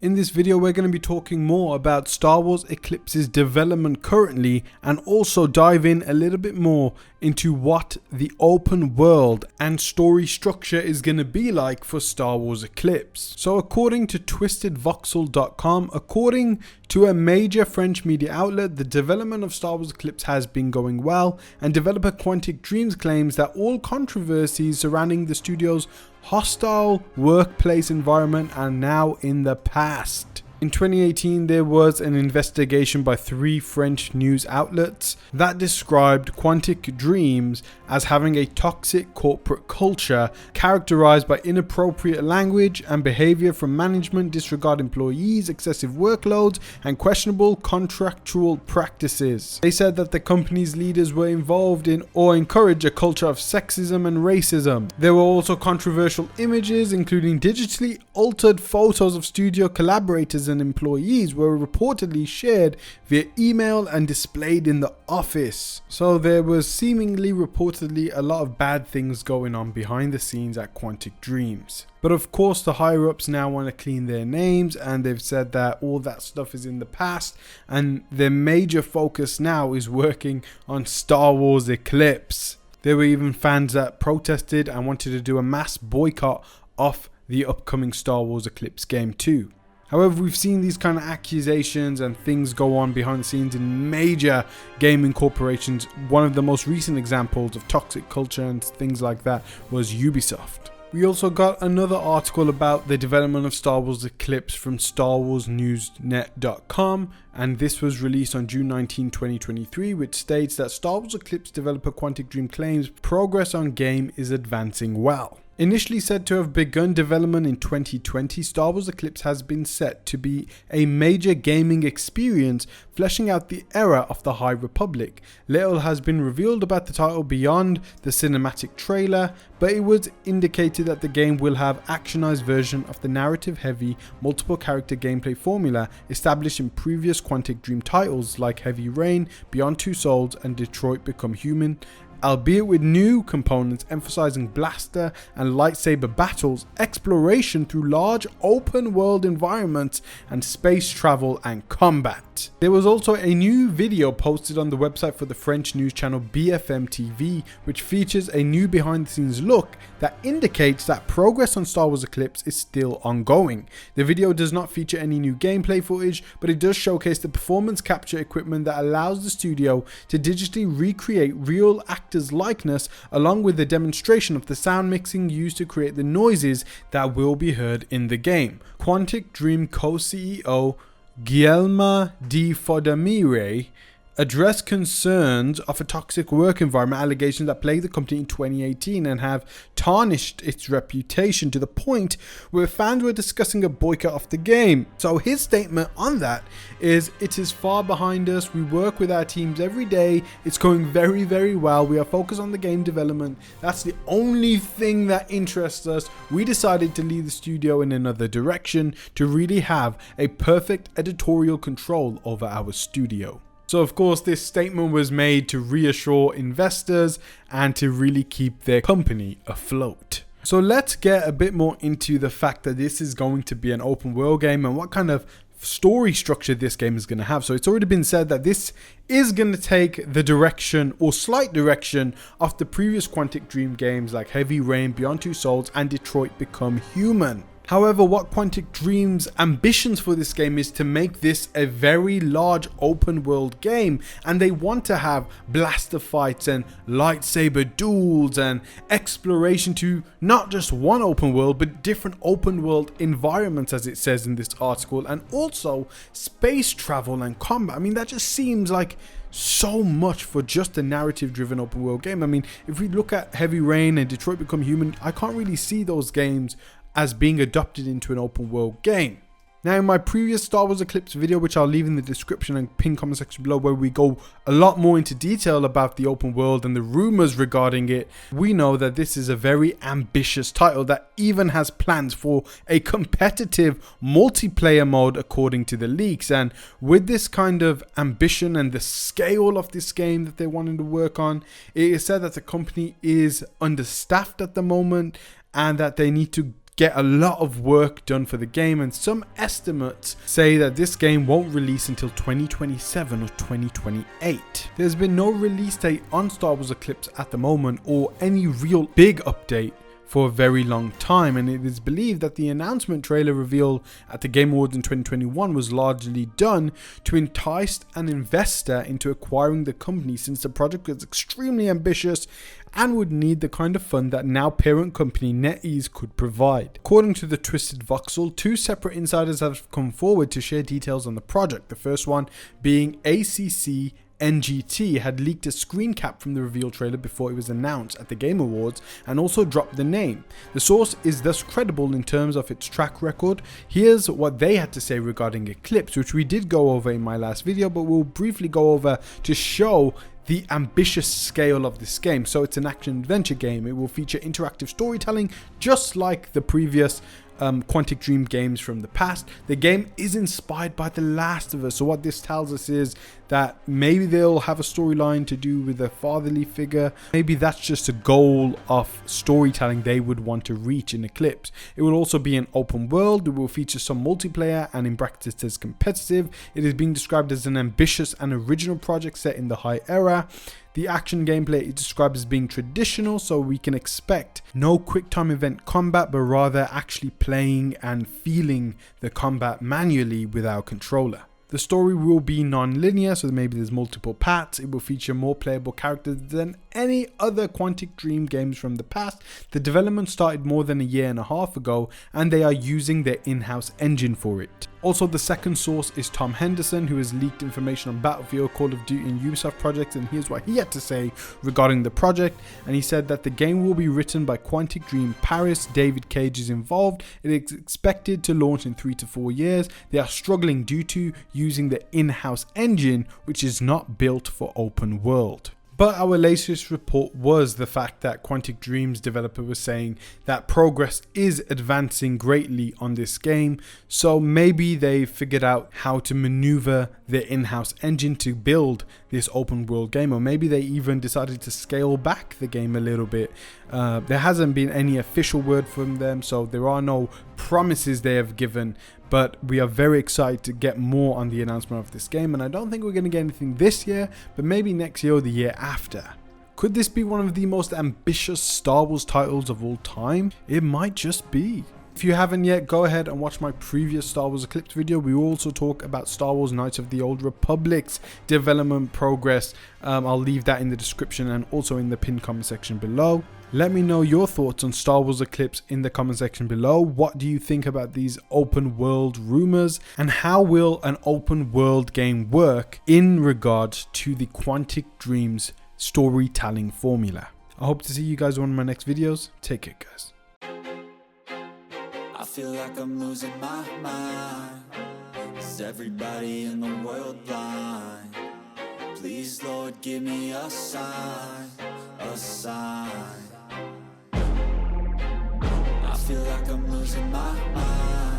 In this video, we're going to be talking more about Star Wars Eclipse's development currently, and also dive in a little bit more into what the open world and story structure is going to be like for Star Wars Eclipse. So according to twistedvoxel.com, according to a major French media outlet, the development of Star Wars Eclipse has been going well, and developer Quantic Dreams claims that all controversies surrounding the studio's hostile workplace environment are now in the past. In 2018, there was an investigation by 3 French news outlets that described Quantic Dreams as having a toxic corporate culture characterized by inappropriate language and behavior from management, disregard employees, excessive workloads, and questionable contractual practices. They said that the company's leaders were involved in or encouraged a culture of sexism and racism. There were also controversial images, including digitally altered photos of studio collaborators and employees were reportedly shared via email and displayed in the office. So there was seemingly reportedly a lot of bad things going on behind the scenes at Quantic Dreams. But of course the higher ups now want to clean their names, and they've said that all that stuff is in the past and their major focus now is working on Star Wars Eclipse. There were even fans that protested and wanted to do a mass boycott of the upcoming Star Wars Eclipse game too. However, we've seen these kind of accusations and things go on behind the scenes in major gaming corporations. One of the most recent examples of toxic culture and things like that was Ubisoft. We also got another article about the development of Star Wars Eclipse from StarWarsNewsNet.com, and this was released on June 19, 2023, which states that Star Wars Eclipse developer Quantic Dream claims progress on game is advancing well. Initially said to have begun development in 2020, Star Wars Eclipse has been set to be a major gaming experience, fleshing out the era of the High Republic. Little has been revealed about the title beyond the cinematic trailer, but it was indicated that the game will have actionized version of the narrative-heavy, multiple-character gameplay formula established in previous Quantic Dream titles like Heavy Rain, Beyond Two Souls, and Detroit Become Human, albeit with new components emphasizing blaster and lightsaber battles, exploration through large open world environments, and space travel and combat. There was also a new video posted on the website for the French news channel BFM TV, which features a new behind the scenes look that indicates that progress on Star Wars Eclipse is still ongoing. The video does not feature any new gameplay footage, but it does showcase the performance capture equipment that allows the studio to digitally recreate real actors' likeness, along with the demonstration of the sound mixing used to create the noises that will be heard in the game. Quantic Dream co-CEO Guillermo de Fodamire addressed concerns of a toxic work environment allegations that plagued the company in 2018 and have tarnished its reputation to the point where fans were discussing a boycott of the game. So his statement on that is, "It is far behind us. We work with our teams every day. It's going very, very well. We are focused on the game development. That's the only thing that interests us. We decided to lead the studio in another direction to really have a perfect editorial control over our studio." So of course this statement was made to reassure investors and to really keep their company afloat. So let's get a bit more into the fact that this is going to be an open world game and what kind of story structure this game is going to have. So it's already been said that this is going to take the direction or slight direction of the previous Quantic Dream games like Heavy Rain, Beyond Two Souls, and Detroit Become Human. However, what Quantic Dreams' ambitions for this game is to make this a very large open world game, and they want to have blaster fights and lightsaber duels and exploration to not just one open world but different open world environments, as it says in this article, and also space travel and combat. I mean, that just seems like so much for just a narrative driven open world game. I mean, if we look at Heavy Rain and Detroit Become Human, I can't really see those games as being adopted into an open world game. Now, in my previous Star Wars Eclipse video, which I'll leave in the description and pinned comment section below, where we go a lot more into detail about the open world and the rumors regarding it, we know that this is a very ambitious title that even has plans for a competitive multiplayer mode according to the leaks. And with this kind of ambition and the scale of this game that they're wanting to work on, it is said that the company is understaffed at the moment and that they need to get a lot of work done for the game, and some estimates say that this game won't release until 2027 or 2028. There's been no release date on Star Wars Eclipse at the moment, or any real big update for a very long time, and it is believed that the announcement trailer reveal at the Game Awards in 2021 was largely done to entice an investor into acquiring the company, since the project was extremely ambitious and would need the kind of fund that now parent company NetEase could provide. According to the Twisted Voxel, two separate insiders have come forward to share details on the project. The first one being ACC NGT had leaked a screen cap from the reveal trailer before it was announced at the Game Awards, and also dropped the name. The source is thus credible in terms of its track record. Here's what they had to say regarding Eclipse, which we did go over in my last video, but we'll briefly go over to show the ambitious scale of this game. So it's an action adventure game. It will feature interactive storytelling just like the previous Quantic Dream games from the past. The game is inspired by The Last of Us, so what this tells us is that maybe they'll have a storyline to do with a fatherly figure. Maybe that's just a goal of storytelling they would want to reach in Eclipse. It will also be an open world. It will feature some multiplayer, and in brackets it says competitive. It is being described as an ambitious and original project set in the High Era. The action gameplay is described as being traditional, so we can expect no quick time event combat, but rather actually playing and feeling the combat manually with our controller. The story will be non-linear, so maybe there's multiple paths. It will feature more playable characters than any other Quantic Dream games from the past. The development started more than a year and a half ago, and they are using their in-house engine for it. Also, the second source is Tom Henderson, who has leaked information on Battlefield, Call of Duty and Ubisoft projects, and here's what he had to say regarding the project. And he said that the game will be written by Quantic Dream Paris. David Cage is involved. It is expected to launch in 3 to 4 years. They are struggling due to using the in-house engine, which is not built for open world. But our latest report was the fact that Quantic Dreams developer was saying that progress is advancing greatly on this game, so maybe they figured out how to maneuver their in-house engine to build this open world game, or maybe they even decided to scale back the game a little bit. There hasn't been any official word from them, so there are no promises they have given, but we are very excited to get more on the announcement of this game, and I don't think we're going to get anything this year, but maybe next year or the year after. Could this be one of the most ambitious Star Wars titles of all time? It might just be. If you haven't yet, go ahead and watch my previous Star Wars Eclipse video. We also talk about Star Wars Knights of the Old Republic's development progress. I'll leave that in the description and also in the pinned comment section below. Let me know your thoughts on Star Wars Eclipse in the comment section below. What do you think about these open world rumors, and how will an open world game work in regards to the Quantic Dreams storytelling formula? I hope to see you guys in one of my next videos. Take care, guys. I feel like I'm losing my mind. Is everybody in the world blind? Please, Lord, give me a sign, a sign. I feel like I'm losing my mind.